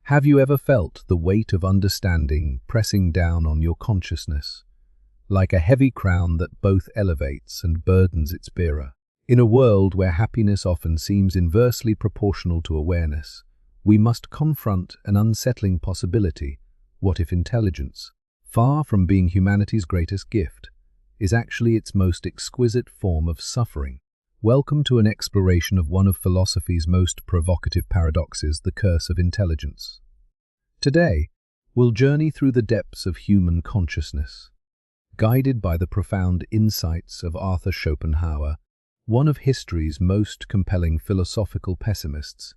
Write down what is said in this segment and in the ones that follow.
Have you ever felt the weight of understanding pressing down on your consciousness, like a heavy crown that both elevates and burdens its bearer? In a world where happiness often seems inversely proportional to awareness, we must confront an unsettling possibility. What if intelligence, far from being humanity's greatest gift, is actually its most exquisite form of suffering? Welcome to an exploration of one of philosophy's most provocative paradoxes, the curse of intelligence. Today, we'll journey through the depths of human consciousness, guided by the profound insights of Arthur Schopenhauer, one of history's most compelling philosophical pessimists,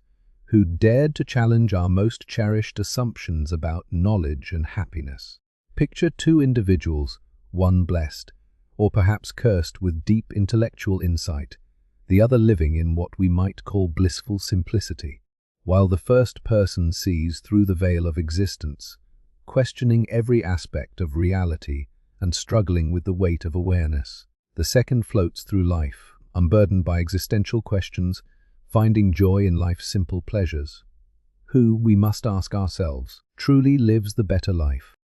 who dared to challenge our most cherished assumptions about knowledge and happiness. Picture two individuals, one blessed, or perhaps cursed with deep intellectual insight, the other living in what we might call blissful simplicity. While the first person sees through the veil of existence, questioning every aspect of reality and struggling with the weight of awareness, the second floats through life, unburdened by existential questions, finding joy in life's simple pleasures. Who, we must ask ourselves, truly lives the better life?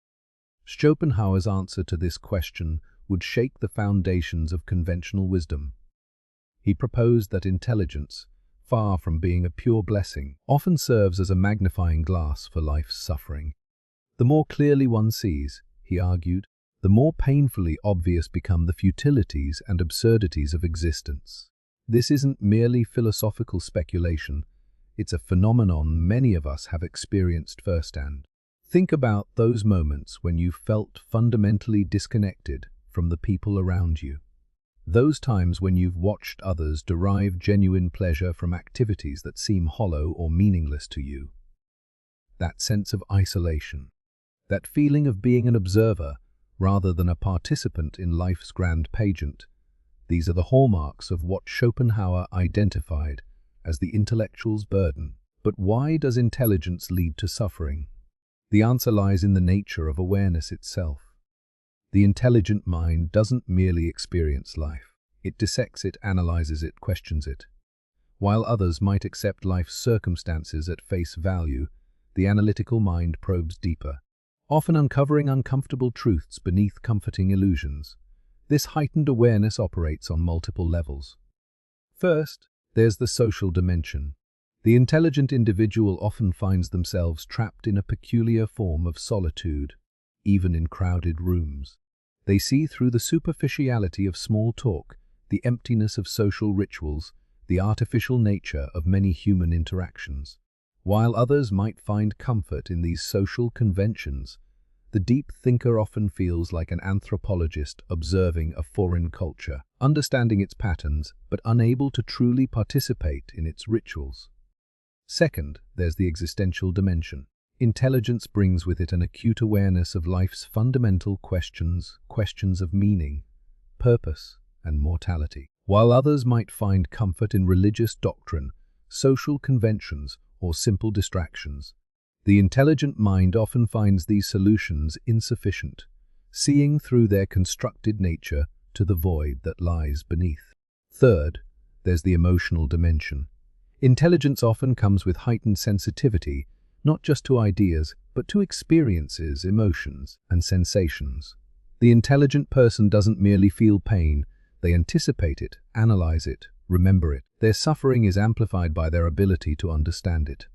Schopenhauer's answer to this question would shake the foundations of conventional wisdom. He proposed that intelligence, far from being a pure blessing, often serves as a magnifying glass for life's suffering. The more clearly one sees, he argued, the more painfully obvious become the futilities and absurdities of existence. This isn't merely philosophical speculation, it's a phenomenon many of us have experienced firsthand. Think about those moments when you felt fundamentally disconnected from the people around you. Those times when you've watched others derive genuine pleasure from activities that seem hollow or meaningless to you. That sense of isolation, that feeling of being an observer rather than a participant in life's grand pageant, these are the hallmarks of what Schopenhauer identified as the intellectual's burden. But why does intelligence lead to suffering? The answer lies in the nature of awareness itself. The intelligent mind doesn't merely experience life. It dissects it, analyzes it, questions it. While others might accept life's circumstances at face value, the analytical mind probes deeper, often uncovering uncomfortable truths beneath comforting illusions. This heightened awareness operates on multiple levels. First, there's the social dimension. The intelligent individual often finds themselves trapped in a peculiar form of solitude, even in crowded rooms. They see through the superficiality of small talk, the emptiness of social rituals, the artificial nature of many human interactions. While others might find comfort in these social conventions, the deep thinker often feels like an anthropologist observing a foreign culture, understanding its patterns but unable to truly participate in its rituals. Second, there's the existential dimension. Intelligence brings with it an acute awareness of life's fundamental questions of meaning, purpose, and mortality. While others might find comfort in religious doctrine, social conventions, or simple distractions, the intelligent mind often finds these solutions insufficient, seeing through their constructed nature to the void that lies beneath. Third, there's the emotional dimension. Intelligence often comes with heightened sensitivity, not just to ideas, but to experiences, emotions, and sensations. The intelligent person doesn't merely feel pain, they anticipate it, analyze it, remember it. Their suffering is amplified by their ability to understand it.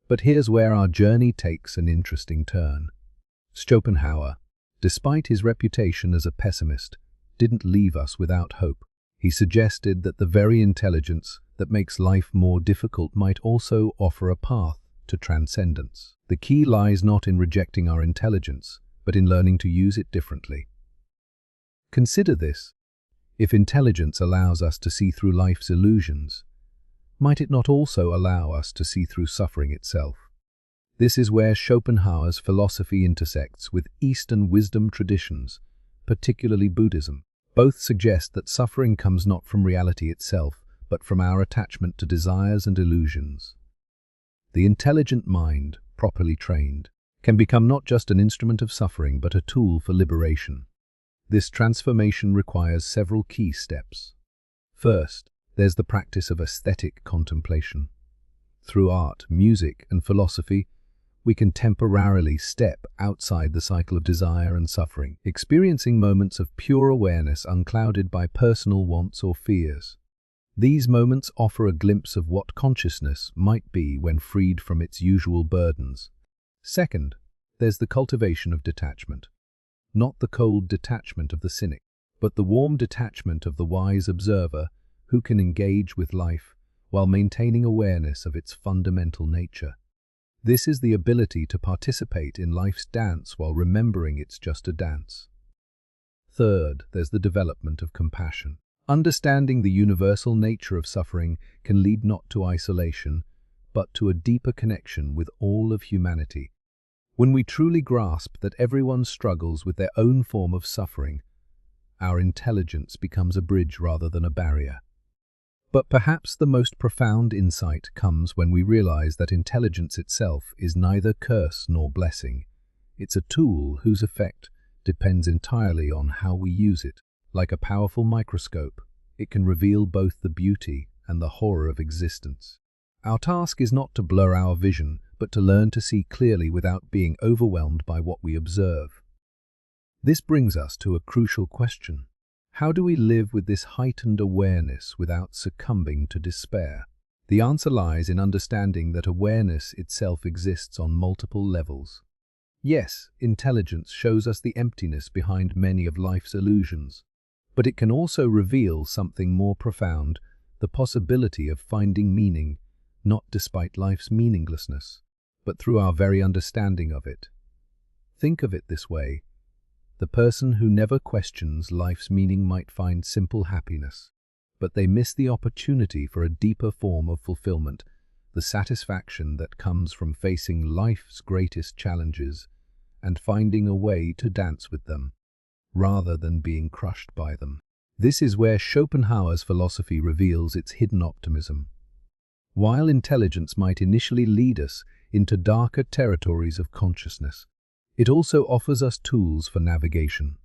But here's where our journey takes an interesting turn. Schopenhauer, despite his reputation as a pessimist, didn't leave us without hope. He suggested that the very intelligence that makes life more difficult might also offer a path to transcendence. The key lies not in rejecting our intelligence, but in learning to use it differently. Consider this. If intelligence allows us to see through life's illusions, might it not also allow us to see through suffering itself? This is where Schopenhauer's philosophy intersects with Eastern wisdom traditions, particularly Buddhism. Both suggest that suffering comes not from reality itself, but from our attachment to desires and illusions. The intelligent mind, properly trained, can become not just an instrument of suffering, but a tool for liberation. This transformation requires several key steps. First, there's the practice of aesthetic contemplation. Through art, music, and philosophy, we can temporarily step outside the cycle of desire and suffering, experiencing moments of pure awareness unclouded by personal wants or fears. These moments offer a glimpse of what consciousness might be when freed from its usual burdens. Second, there's the cultivation of detachment. Not the cold detachment of the cynic, but the warm detachment of the wise observer who can engage with life while maintaining awareness of its fundamental nature. This is the ability to participate in life's dance while remembering it's just a dance. Third, there's the development of compassion. Understanding the universal nature of suffering can lead not to isolation, but to a deeper connection with all of humanity. When we truly grasp that everyone struggles with their own form of suffering, our intelligence becomes a bridge rather than a barrier. But perhaps the most profound insight comes when we realize that intelligence itself is neither curse nor blessing. It's a tool whose effect depends entirely on how we use it. Like a powerful microscope, it can reveal both the beauty and the horror of existence. Our task is not to blur our vision, but to learn to see clearly without being overwhelmed by what we observe. This brings us to a crucial question. How do we live with this heightened awareness without succumbing to despair? The answer lies in understanding that awareness itself exists on multiple levels. Yes, intelligence shows us the emptiness behind many of life's illusions, but it can also reveal something more profound, the possibility of finding meaning, not despite life's meaninglessness, but through our very understanding of it. Think of it this way. The person who never questions life's meaning might find simple happiness, but they miss the opportunity for a deeper form of fulfillment, the satisfaction that comes from facing life's greatest challenges and finding a way to dance with them, rather than being crushed by them. This is where Schopenhauer's philosophy reveals its hidden optimism. While intelligence might initially lead us into darker territories of consciousness, it also offers us tools for navigation.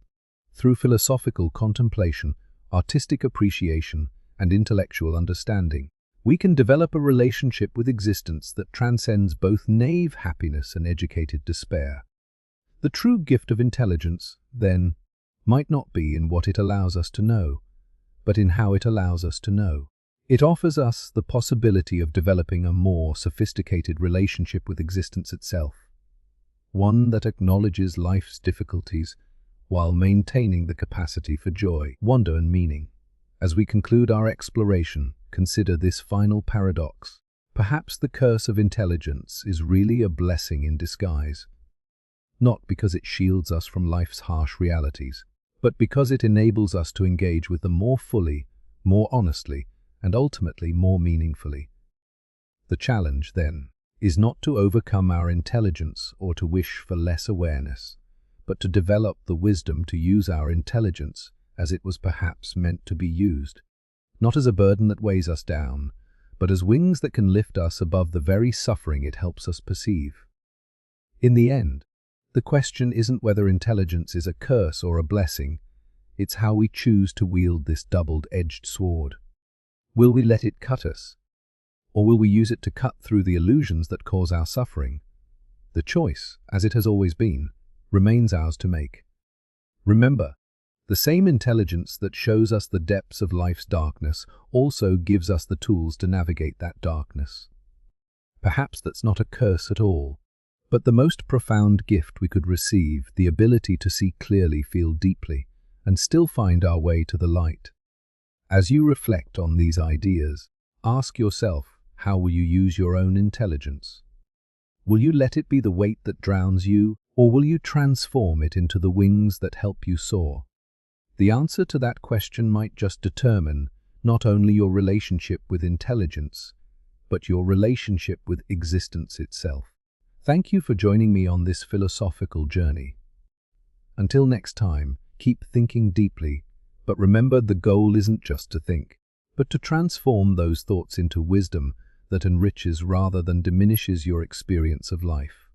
Through philosophical contemplation, artistic appreciation, and intellectual understanding, we can develop a relationship with existence that transcends both naive happiness and educated despair. The true gift of intelligence, then, might not be in what it allows us to know, but in how it allows us to know. It offers us the possibility of developing a more sophisticated relationship with existence itself, one that acknowledges life's difficulties while maintaining the capacity for joy, wonder, and meaning. As we conclude our exploration, consider this final paradox. Perhaps the curse of intelligence is really a blessing in disguise, not because it shields us from life's harsh realities, but because it enables us to engage with them more fully, more honestly, and ultimately more meaningfully. The challenge, then, is not to overcome our intelligence or to wish for less awareness, but to develop the wisdom to use our intelligence as it was perhaps meant to be used, not as a burden that weighs us down, but as wings that can lift us above the very suffering it helps us perceive. In the end, the question isn't whether intelligence is a curse or a blessing, it's how we choose to wield this double-edged sword. Will we let it cut us? Or will we use it to cut through the illusions that cause our suffering? The choice, as it has always been, remains ours to make. Remember, the same intelligence that shows us the depths of life's darkness also gives us the tools to navigate that darkness. Perhaps that's not a curse at all, but the most profound gift we could receive, the ability to see clearly, feel deeply, and still find our way to the light. As you reflect on these ideas, ask yourself, how will you use your own intelligence? Will you let it be the weight that drowns you, or will you transform it into the wings that help you soar? The answer to that question might just determine not only your relationship with intelligence, but your relationship with existence itself. Thank you for joining me on this philosophical journey. Until next time, keep thinking deeply, but remember the goal isn't just to think, but to transform those thoughts into wisdom that enriches rather than diminishes your experience of life.